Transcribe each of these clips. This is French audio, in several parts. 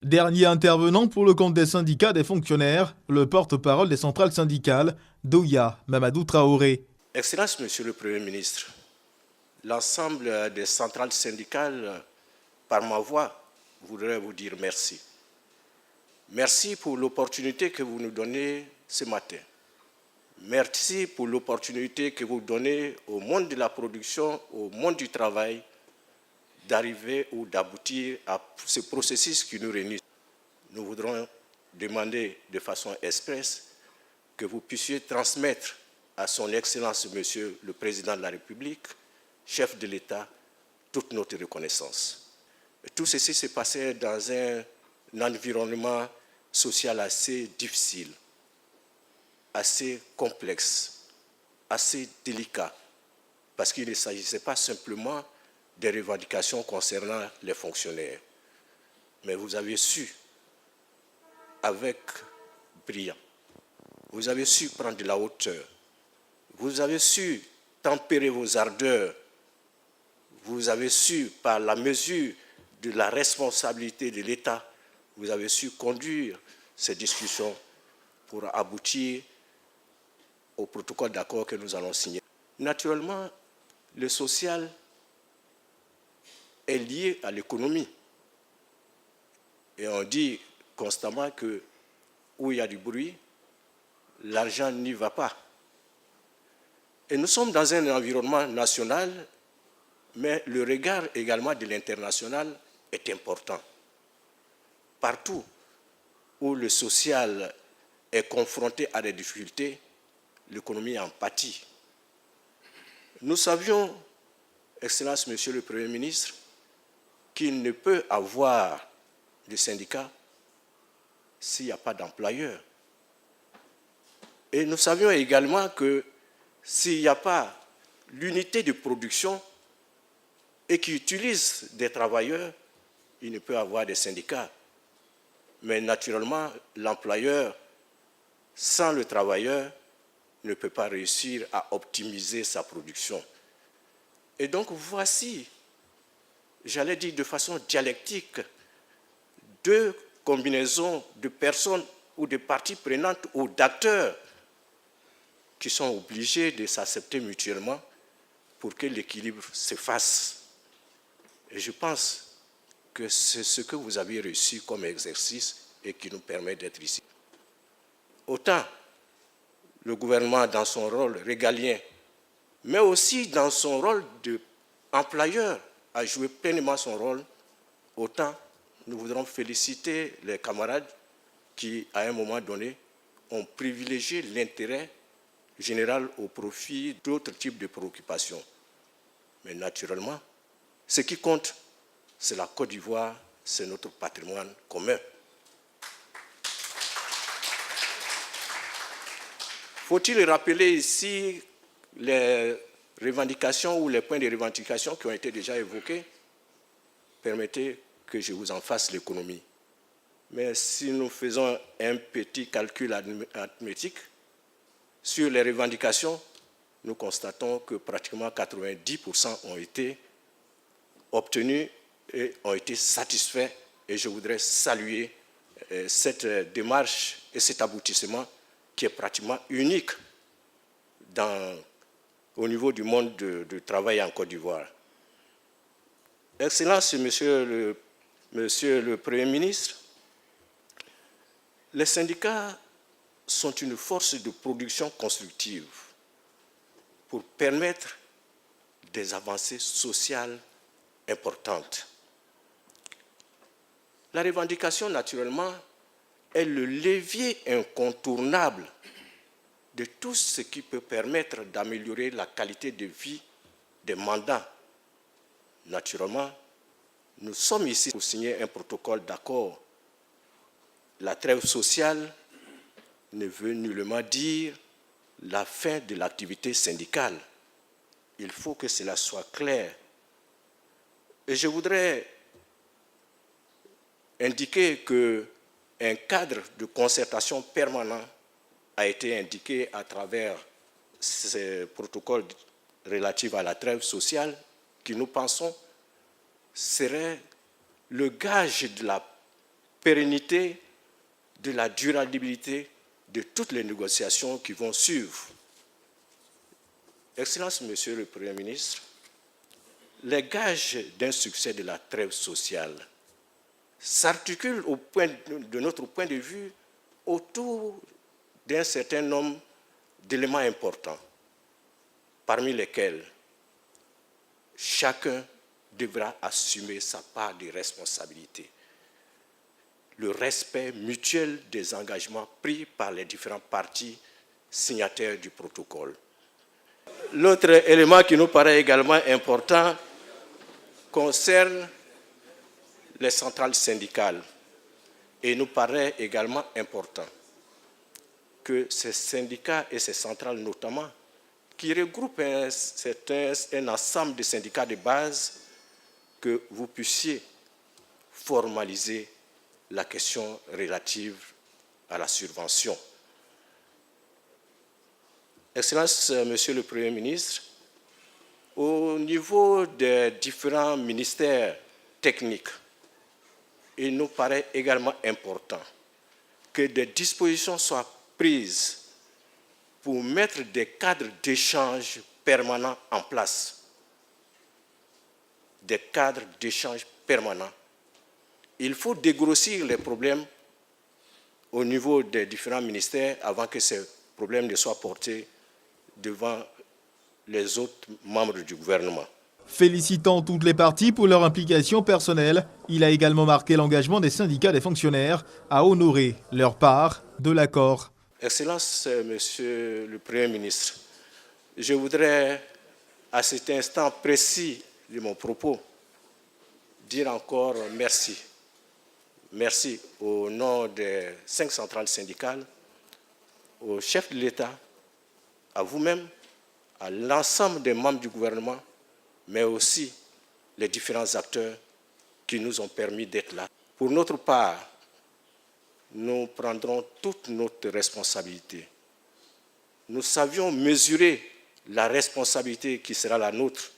Dernier intervenant pour le compte des syndicats des fonctionnaires, le porte-parole des centrales syndicales, Douya Mamadou Traoré. Excellence, Monsieur le Premier ministre, l'ensemble des centrales syndicales, par ma voix, voudrais vous dire merci. Merci pour l'opportunité que vous nous donnez ce matin. Merci pour l'opportunité que vous donnez au monde de la production, au monde du travail, d'arriver ou d'aboutir à ce processus qui nous réunit. Nous voudrons demander de façon expresse que vous puissiez transmettre à son Excellence, Monsieur le Président de la République, chef de l'État, toute notre reconnaissance. Tout ceci s'est passé dans un environnement social assez difficile, assez complexe, assez délicat, parce qu'il ne s'agissait pas simplement des revendications concernant les fonctionnaires. Mais vous avez su, avec brillant, vous avez su prendre de la hauteur, vous avez su tempérer vos ardeurs, vous avez su, par la mesure de la responsabilité de l'État, vous avez su conduire ces discussions pour aboutir au protocole d'accord que nous allons signer. Naturellement, le social est lié à l'économie. Et on dit constamment que où il y a du bruit, l'argent n'y va pas. Et nous sommes dans un environnement national, mais le regard également de l'international est important. Partout où le social est confronté à des difficultés, l'économie en pâtit. Nous savions, Excellence, Monsieur le Premier ministre, qu'il ne peut avoir de syndicat s'il n'y a pas d'employeur. Et nous savions également que s'il n'y a pas l'unité de production et qui utilise des travailleurs, il ne peut avoir de syndicats. Mais naturellement, l'employeur, sans le travailleur, ne peut pas réussir à optimiser sa production. Et donc voici, j'allais dire de façon dialectique, deux combinaisons de personnes ou de parties prenantes ou d'acteurs qui sont obligés de s'accepter mutuellement pour que l'équilibre se fasse. Et je pense que c'est ce que vous avez réussi comme exercice et qui nous permet d'être ici. Autant le gouvernement dans son rôle régalien, mais aussi dans son rôle d'employeur, a joué pleinement son rôle, autant nous voudrons féliciter les camarades qui, à un moment donné, ont privilégié l'intérêt général au profit d'autres types de préoccupations. Mais naturellement, ce qui compte, c'est la Côte d'Ivoire, c'est notre patrimoine commun. Faut-il rappeler ici les revendications ou les points de revendication qui ont été déjà évoqués? Permettez que je vous en fasse l'économie. Mais si nous faisons un petit calcul arithmétique sur les revendications, nous constatons que pratiquement 90% ont été obtenus et ont été satisfaits. Et je voudrais saluer cette démarche et cet aboutissement qui est pratiquement unique au niveau du monde du travail en Côte d'Ivoire. Excellence, Monsieur le Premier ministre, les syndicats sont une force de production constructive pour permettre des avancées sociales importantes. La revendication, naturellement, est le levier incontournable de tout ce qui peut permettre d'améliorer la qualité de vie des mandants. Naturellement, nous sommes ici pour signer un protocole d'accord. La trêve sociale ne veut nullement dire la fin de l'activité syndicale. Il faut que cela soit clair. Et je voudrais indiquer qu'un cadre de concertation permanent a été indiqué à travers ce protocole relatif à la trêve sociale qui, nous pensons, serait le gage de la pérennité, de la durabilité de toutes les négociations qui vont suivre. Excellence, Monsieur le Premier ministre, les gages d'un succès de la trêve sociale s'articulent de notre point de vue autour d'un certain nombre d'éléments importants, parmi lesquels chacun devra assumer sa part de responsabilité. Le respect mutuel des engagements pris par les différentes parties signataires du protocole. L'autre élément qui nous paraît également important concerne les centrales syndicales. Et il nous paraît également important que ces syndicats et ces centrales notamment, qui regroupent un ensemble de syndicats de base, que vous puissiez formaliser la question relative à la subvention. Excellence, Monsieur le Premier ministre, au niveau des différents ministères techniques, il nous paraît également important que des dispositions soient prises pour mettre des cadres d'échange permanents en place. Des cadres d'échange permanents. Il faut dégrossir les problèmes au niveau des différents ministères avant que ces problèmes ne soient portés devant les autres membres du gouvernement. Félicitant toutes les parties pour leur implication personnelle, il a également marqué l'engagement des syndicats des fonctionnaires à honorer leur part de l'accord. Excellence, Monsieur le Premier ministre, je voudrais à cet instant précis de mon propos dire encore merci. Merci au nom des 5 centrales syndicales, au chef de l'État, à vous-même, à l'ensemble des membres du gouvernement, mais aussi les différents acteurs qui nous ont permis d'être là. Pour notre part, nous prendrons toute notre responsabilité. Nous savions mesurer la responsabilité qui sera la nôtre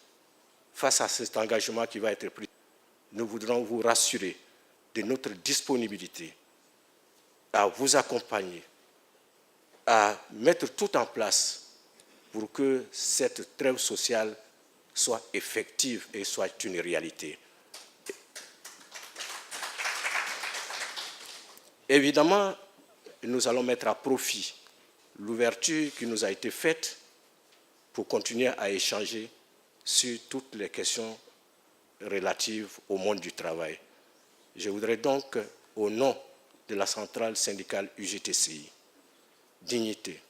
face à cet engagement qui va être pris. Nous voudrons vous rassurer de notre disponibilité à vous accompagner, à mettre tout en place pour que cette trêve sociale soit effective et soit une réalité. Évidemment, nous allons mettre à profit l'ouverture qui nous a été faite pour continuer à échanger sur toutes les questions relatives au monde du travail. Je voudrais donc, au nom de la centrale syndicale UGTCI, Dignité,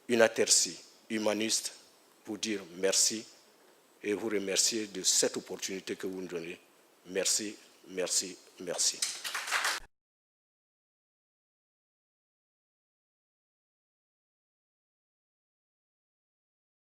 Unaterci, Humaniste, vous dire merci et vous remercier de cette opportunité que vous nous donnez. Merci, merci, merci.